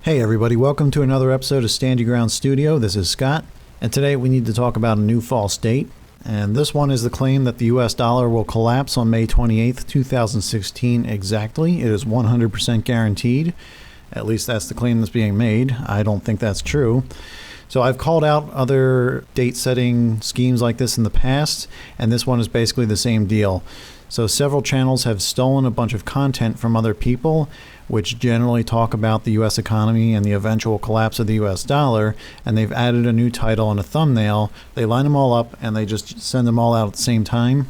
Hey everybody, welcome to another episode of Stand Your Ground Studio. This is Scott, and today we need to talk about a new false date. And this one is the claim that the US dollar will collapse on May 28th, 2016 exactly. It is 100% guaranteed. At least that's the claim that's being made. I don't think that's true. So I've called out other date setting schemes like this in the past, and this one is basically the same deal. So several channels have stolen a bunch of content from other people, which generally talk about the US economy and the eventual collapse of the US dollar, and they've added a new title and a thumbnail. They line them all up and they just send them all out at the same time.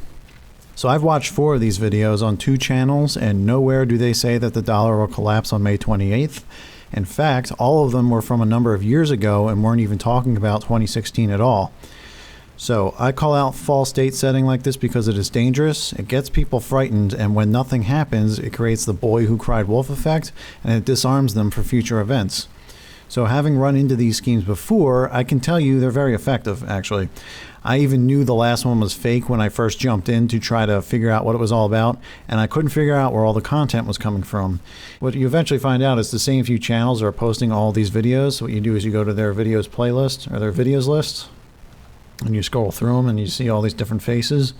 So I've watched 4 of these videos on 2 channels, and nowhere do they say that the dollar will collapse on May 28th. In fact, all of them were from a number of years ago and weren't even talking about 2016 at all. So I call out false date setting like this because it is dangerous, it gets people frightened, and when nothing happens, it creates the boy who cried wolf effect, and it disarms them for future events. So having run into these schemes before, I can tell you they're very effective, actually. I even knew the last one was fake when I first jumped in to try to figure out what it was all about, and I couldn't figure out where all the content was coming from. What you eventually find out is the same few channels are posting all these videos. So what you do is you go to their videos playlist, or their videos list, and you scroll through them and you see all these different faces.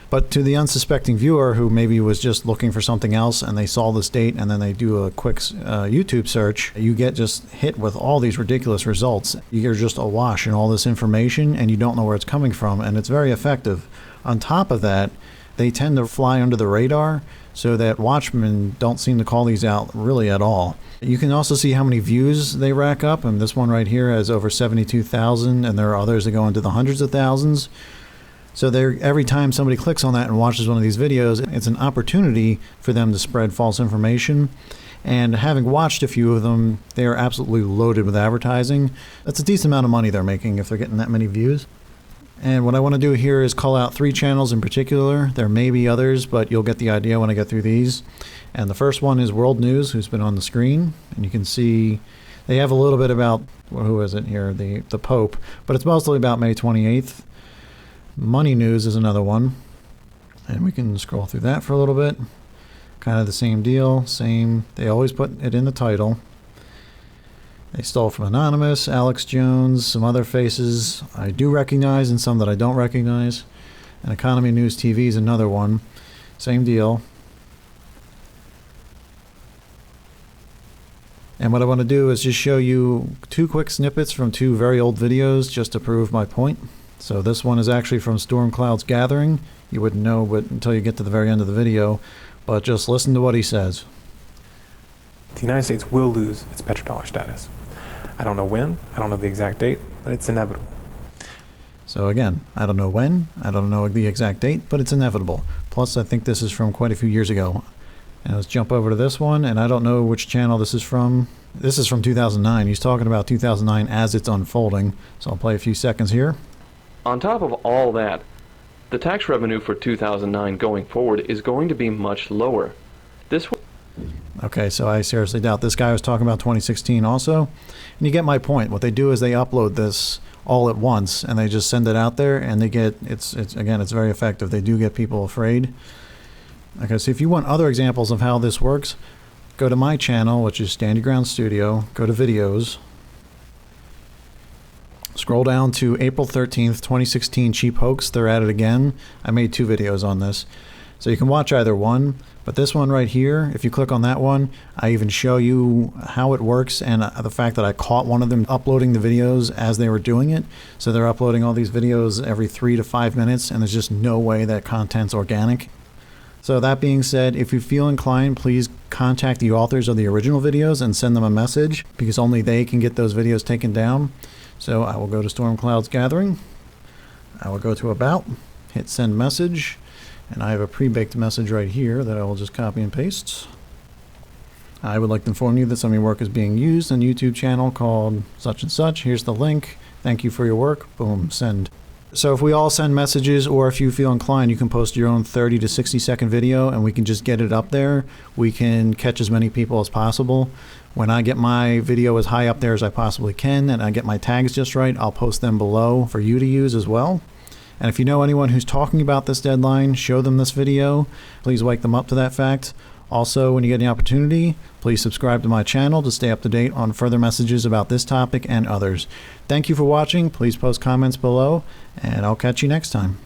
But to the unsuspecting viewer who maybe was just looking for something else and they saw this date and then they do a quick YouTube search, you get just hit with all these ridiculous results. You're just awash in all this information and you don't know where it's coming from, and it's very effective. On top of that, they tend to fly under the radar so that watchmen don't seem to call these out really at all. You can also see how many views they rack up, and this one right here has over 72,000, and there are others that go into the hundreds of thousands. So every time somebody clicks on that and watches one of these videos, it's an opportunity for them to spread false information. And having watched a few of them, they are absolutely loaded with advertising. That's a decent amount of money they're making if they're getting that many views. And what I want to do here is call out 3 channels in particular. There may be others, but you'll get the idea when I get through these. And the first one is World News, who's been on the screen. And you can see they have a little bit about, well, who is it here? The Pope. But it's mostly about May 28th. Money News is another one. And we can scroll through that for a little bit. Kind of the same deal. Same. They always put it in the title. They stole from Anonymous, Alex Jones, some other faces I do recognize and some that I don't recognize. And Economy News TV is another one. Same deal. And what I want to do is just show you 2 quick snippets from 2 very old videos just to prove my point. So this one is actually from Storm Cloud's Gathering. You wouldn't know but until you get to the very end of the video, but just listen to what he says. The United States will lose its petrodollar status. I don't know when, I don't know the exact date, but it's inevitable. So again, I don't know when, I don't know the exact date, but it's inevitable. Plus, I think this is from quite a few years ago. And let's jump over to this one, and I don't know which channel this is from. This is from 2009. He's talking about 2009 as it's unfolding. So I'll play a few seconds here. On top of all that, the tax revenue for 2009 going forward is going to be much lower. Okay, so I seriously doubt this guy was talking about 2016 also. And you get my point. What they do is they upload this all at once and they just send it out there, and they get it's very effective. They do get people afraid. Okay, so if you want other examples of how this works, go to my channel, which is Stand Your Ground Studio, go to videos, scroll down to April 13th, 2016 cheap hoax. They're at it again. I made 2 videos on this. So you can watch either one, but this one right here, if you click on that one, I even show you how it works and the fact that I caught one of them uploading the videos as they were doing it. So they're uploading all these videos every 3 to 5 minutes, and there's just no way that content's organic. So that being said, if you feel inclined, please contact the authors of the original videos and send them a message, because only they can get those videos taken down. So I will go to Storm Cloud's Gathering. I will go to About, hit Send Message. And I have a pre-baked message right here that I will just copy and paste. I would like to inform you that some of your work is being used on a YouTube channel called such and such. Here's the link. Thank you for your work. Boom, send. So if we all send messages, or if you feel inclined, you can post your own 30 to 60 second video and we can just get it up there. We can catch as many people as possible. When I get my video as high up there as I possibly can and I get my tags just right, I'll post them below for you to use as well. And if you know anyone who's talking about this deadline, show them this video. Please wake them up to that fact. Also, when you get the opportunity, please subscribe to my channel to stay up to date on further messages about this topic and others. Thank you for watching. Please post comments below, and I'll catch you next time.